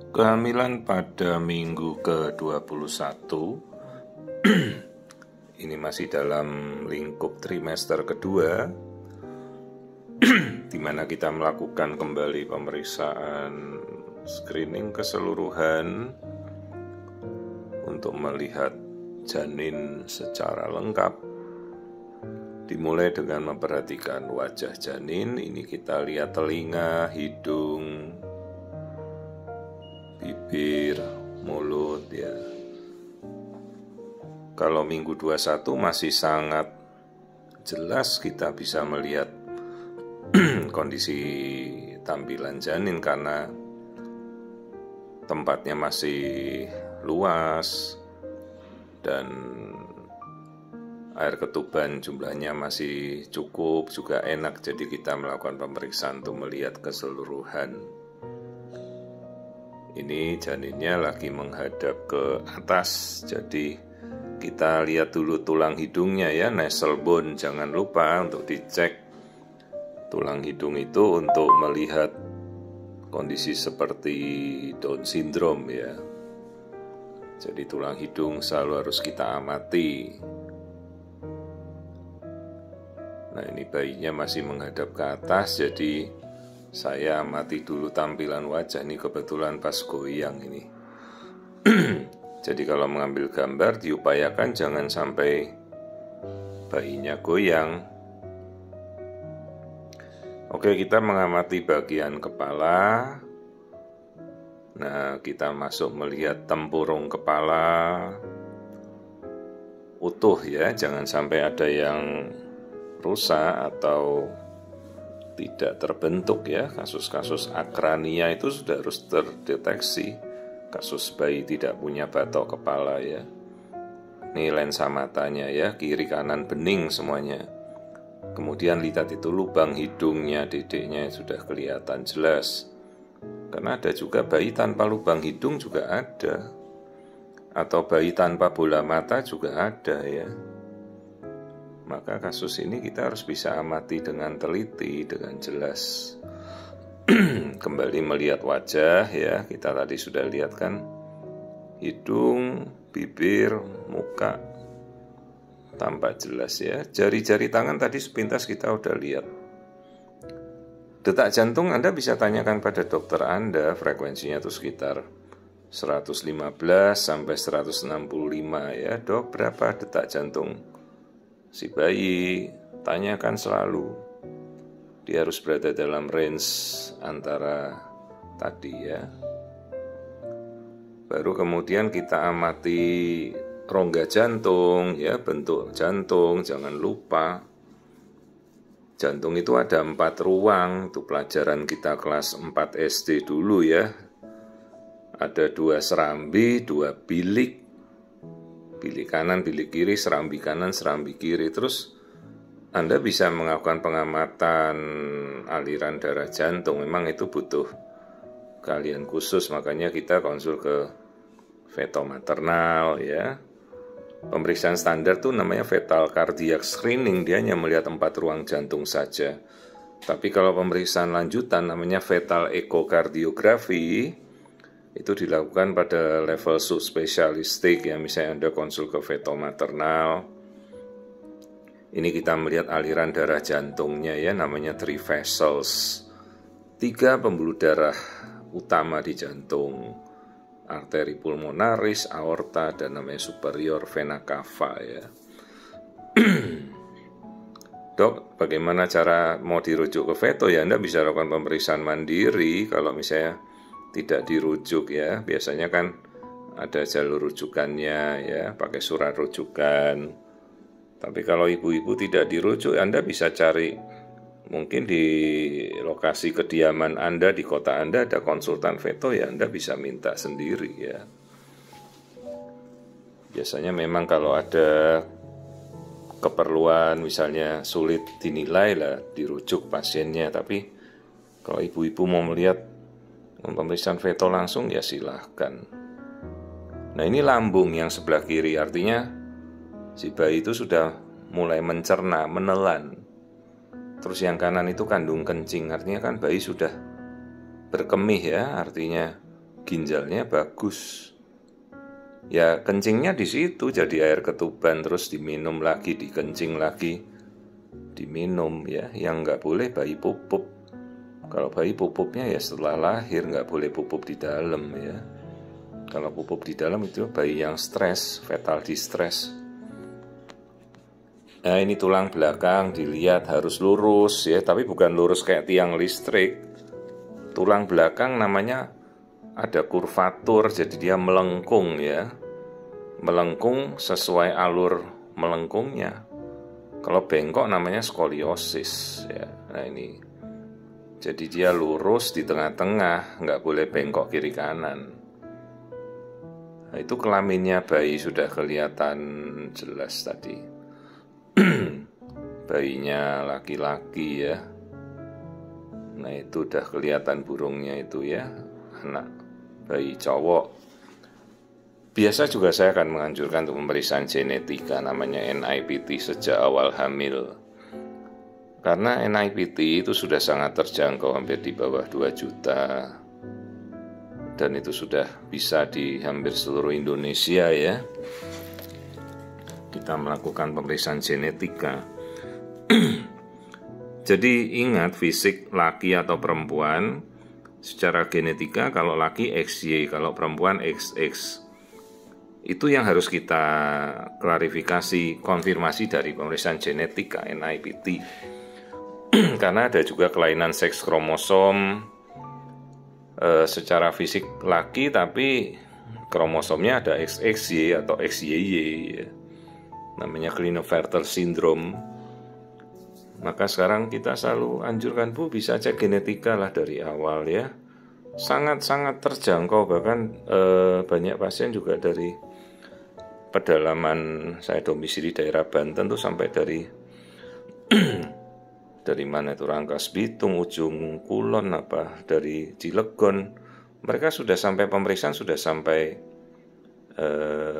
Kehamilan pada minggu ke-21. Ini masih dalam lingkup trimester kedua, di mana kita melakukan kembali pemeriksaan screening keseluruhan untuk melihat janin secara lengkap. Dimulai dengan memperhatikan wajah janin. Ini kita lihat telinga, hidung, bibir, mulut ya. Kalau minggu 21 masih sangat jelas kita bisa melihat kondisi tampilan janin karena tempatnya masih luas dan air ketuban jumlahnya masih cukup, juga enak. Jadi kita melakukan pemeriksaan untuk melihat keseluruhan. Ini janinnya lagi menghadap ke atas, jadi kita lihat dulu tulang hidungnya ya, nasal bone. Jangan lupa untuk dicek tulang hidung itu untuk melihat kondisi seperti Down syndrome ya. Jadi tulang hidung selalu harus kita amati. Nah, ini bayinya masih menghadap ke atas, jadi saya amati dulu tampilan wajah. Ini kebetulan pas goyang ini. Jadi kalau mengambil gambar diupayakan jangan sampai bayinya goyang. Oke, kita mengamati bagian kepala. Nah, kita masuk melihat tempurung kepala utuh ya, jangan sampai ada yang rusak atau tidak terbentuk ya. Kasus-kasus akrania itu sudah harus terdeteksi. Kasus bayi tidak punya batok kepala ya. Ini lensa matanya ya, kiri kanan bening semuanya. Kemudian lihat itu lubang hidungnya, dedeknya sudah kelihatan jelas. Karena ada juga bayi tanpa lubang hidung juga ada. Atau bayi tanpa bola mata juga ada ya. Maka kasus ini kita harus bisa amati dengan teliti, dengan jelas. Kembali melihat wajah ya, kita tadi sudah lihat kan hidung, bibir, muka tampak jelas ya. Jari-jari tangan tadi sepintas kita udah lihat. Detak jantung Anda bisa tanyakan pada dokter Anda, frekuensinya itu sekitar 115 sampai 165 ya. Dok, berapa detak jantung si bayi? Tanyakan selalu. Dia harus berada dalam range antara tadi ya. Baru kemudian kita amati rongga jantung ya, bentuk jantung. Jangan lupa jantung itu ada 4 ruang. Itu pelajaran kita kelas 4 SD dulu ya. Ada 2 serambi, 2 bilik. Bilik kanan, bilik kiri, serambi kanan, serambi kiri. Terus Anda bisa melakukan pengamatan aliran darah jantung. Memang itu butuh keahlian khusus, makanya kita konsul ke feto maternal ya. Pemeriksaan standar tuh namanya fetal cardiac screening, dia hanya melihat 4 ruang jantung saja. Tapi kalau pemeriksaan lanjutan namanya fetal echocardiografi, itu dilakukan pada level subspesialistik ya. Misalnya Anda konsul ke feto maternal, ini kita melihat aliran darah jantungnya ya, namanya 3 vessels. 3 pembuluh darah utama di jantung, arteri pulmonaris, aorta, dan namanya superior vena cava ya. Dok, bagaimana cara mau dirujuk ke feto ya? Anda bisa lakukan pemeriksaan mandiri. Kalau misalnya tidak dirujuk ya, biasanya kan ada jalur rujukannya ya, pakai surat rujukan. Tapi kalau ibu-ibu tidak dirujuk, Anda bisa cari mungkin di lokasi kediaman Anda, di kota Anda ada konsultan feto ya, Anda bisa minta sendiri ya. Biasanya memang kalau ada keperluan misalnya sulit dinilai lah dirujuk pasiennya. Tapi kalau ibu-ibu mau melihat pemeriksaan feto langsung ya silahkan. Nah, ini lambung yang sebelah kiri, artinya si bayi itu sudah mulai mencerna, menelan. Terus yang kanan itu kandung kencing, artinya kan bayi sudah berkemih ya, artinya ginjalnya bagus. Ya kencingnya di situ jadi air ketuban, terus diminum lagi, dikencing lagi, diminum ya. Yang nggak boleh bayi pupuk. Kalau bayi pupuknya ya setelah lahir, nggak boleh pupuk di dalam ya. Kalau pupuk di dalam itu bayi yang stres, fetal distress. Nah ini tulang belakang dilihat harus lurus ya, tapi bukan lurus kayak tiang listrik. Tulang belakang namanya ada kurvatur, jadi dia melengkung ya. Melengkung sesuai alur melengkungnya. Kalau bengkok namanya skoliosis ya. Nah ini, jadi dia lurus di tengah-tengah, nggak boleh bengkok kiri kanan. Nah, itu kelaminnya bayi sudah kelihatan jelas tadi. Bayinya laki-laki ya. Nah itu udah kelihatan burungnya itu ya, anak bayi cowok. Biasa juga saya akan menganjurkan untuk pemeriksaan genetika namanya NIPT sejak awal hamil. Karena NIPT itu sudah sangat terjangkau, hampir di bawah 2 juta. Dan itu sudah bisa di hampir seluruh Indonesia ya. Kita melakukan pemeriksaan genetika. Jadi ingat, fisik laki atau perempuan secara genetika, kalau laki XY, kalau perempuan XX. Itu yang harus kita klarifikasi, konfirmasi dari pemeriksaan genetika NIPT. Karena ada juga kelainan seks kromosom, secara fisik laki tapi kromosomnya ada XXY atau XYY ya. Namanya Klinefelter syndrome. Maka sekarang kita selalu anjurkan, Bu, bisa cek genetika lah dari awal ya. Sangat-sangat terjangkau, bahkan banyak pasien juga dari pedalaman, saya domisili daerah Banten tuh sampai dari dari mana itu, Rangkas Bitung, ujung Kulon, dari Cilegon. Mereka sudah sampai pemeriksaan, sudah sampai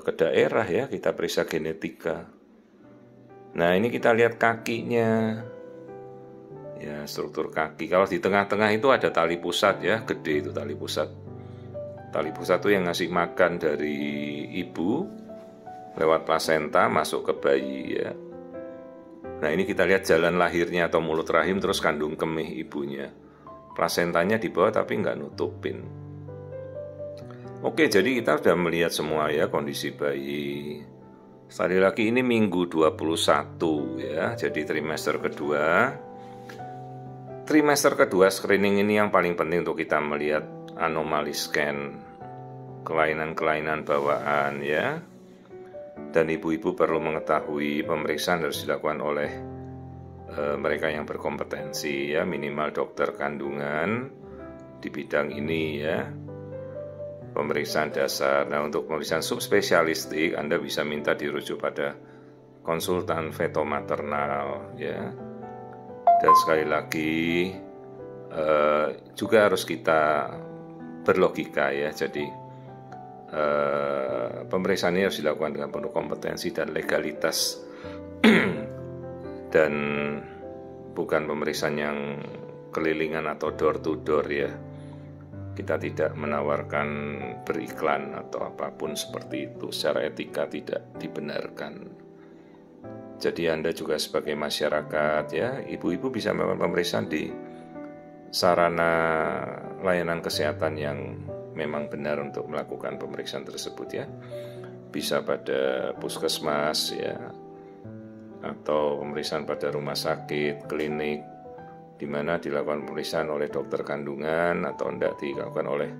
ke daerah ya, kita periksa genetika. Nah ini kita lihat kakinya ya, struktur kaki. Kalau di tengah-tengah itu ada tali pusat ya, gede itu tali pusat. Tali pusat itu yang ngasih makan dari ibu lewat plasenta masuk ke bayi ya. Nah ini kita lihat jalan lahirnya atau mulut rahim, terus kandung kemih ibunya. Plasentanya di bawah tapi nggak nutupin. Oke, jadi kita sudah melihat semua ya kondisi bayi. Sekali lagi ini minggu 21 ya, jadi trimester kedua. Trimester kedua screening ini yang paling penting untuk kita melihat anomali scan, kelainan-kelainan bawaan ya. Dan ibu-ibu perlu mengetahui pemeriksaan harus dilakukan oleh mereka yang berkompetensi ya, minimal dokter kandungan di bidang ini ya. Pemeriksaan dasar. Nah untuk pemeriksaan subspesialistik Anda bisa minta dirujuk pada konsultan feto maternal ya. Dan sekali lagi juga harus kita berlogika ya. Jadi pemeriksaan ini harus dilakukan dengan penuh kompetensi dan legalitas dan bukan pemeriksaan yang kelilingan atau door to door ya. Kita tidak menawarkan beriklan atau apapun seperti itu, secara etika tidak dibenarkan. Jadi Anda juga sebagai masyarakat ya, ibu-ibu bisa melakukan pemeriksaan di sarana layanan kesehatan yang memang benar untuk melakukan pemeriksaan tersebut ya. Bisa pada puskesmas ya, atau pemeriksaan pada rumah sakit, klinik, di mana dilakukan pemeriksaan oleh dokter kandungan atau tidak dilakukan oleh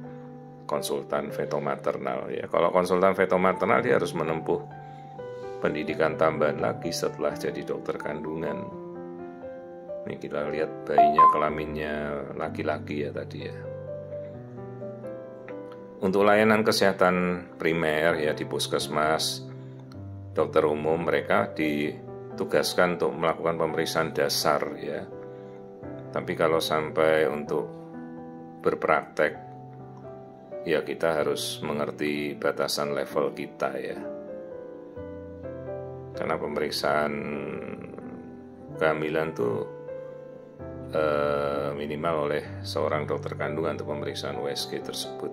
konsultan feto maternal ya. Kalau konsultan feto maternal dia harus menempuh pendidikan tambahan lagi setelah jadi dokter kandungan. Ini kita lihat bayinya kelaminnya laki-laki ya tadi ya. Untuk layanan kesehatan primer ya di puskesmas, dokter umum mereka ditugaskan untuk melakukan pemeriksaan dasar ya. Tapi kalau sampai untuk berpraktek, ya kita harus mengerti batasan level kita ya. Karena pemeriksaan kehamilan tuh minimal oleh seorang dokter kandungan untuk pemeriksaan USG tersebut.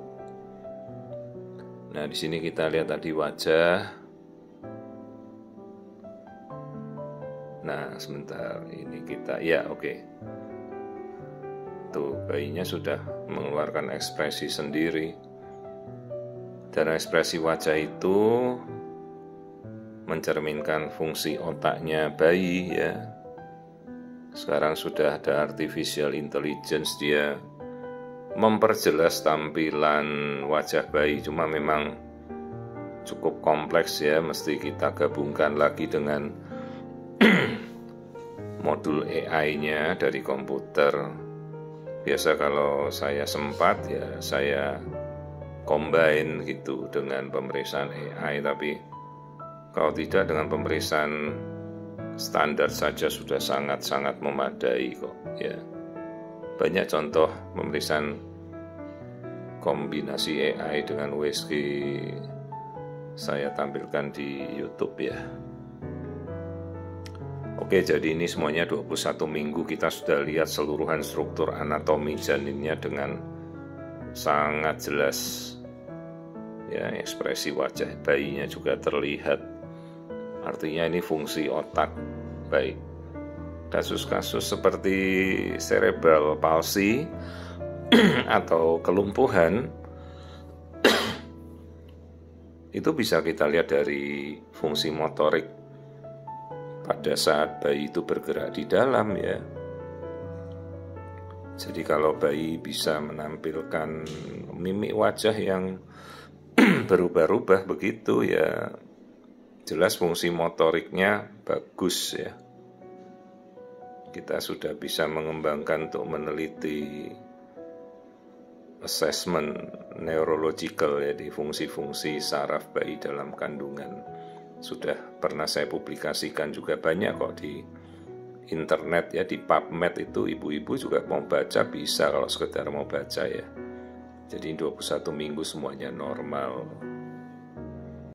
Nah, di sini kita lihat tadi wajah. Nah, sebentar ini kita, ya oke. Tuh, bayinya sudah mengeluarkan ekspresi sendiri. Dan ekspresi wajah itu mencerminkan fungsi otaknya bayi ya. Sekarang sudah ada artificial intelligence, dia memperjelas tampilan wajah bayi, cuma memang cukup kompleks ya, mesti kita gabungkan lagi dengan modul AI-nya dari komputer. Biasa kalau saya sempat ya saya combine gitu dengan pemeriksaan AI, tapi kalau tidak dengan pemeriksaan standar saja sudah sangat-sangat memadai kok ya. Banyak contoh pemeriksaan kombinasi AI dengan USG saya tampilkan di YouTube ya. Oke, jadi ini semuanya 21 minggu kita sudah lihat seluruhan struktur anatomi janinnya dengan sangat jelas. Ya, ekspresi wajah bayinya juga terlihat. Artinya ini fungsi otak baik. Kasus-kasus seperti cerebral palsy atau kelumpuhan itu bisa kita lihat dari fungsi motorik pada saat bayi itu bergerak di dalam ya. Jadi kalau bayi bisa menampilkan mimik wajah yang berubah-ubah begitu ya, jelas fungsi motoriknya bagus ya. Kita sudah bisa mengembangkan untuk meneliti assessment neurological ya di fungsi-fungsi saraf bayi dalam kandungan. Sudah pernah saya publikasikan juga banyak kok di internet ya, di PubMed itu ibu-ibu juga mau baca bisa kalau sekedar mau baca ya. Jadi 21 minggu semuanya normal.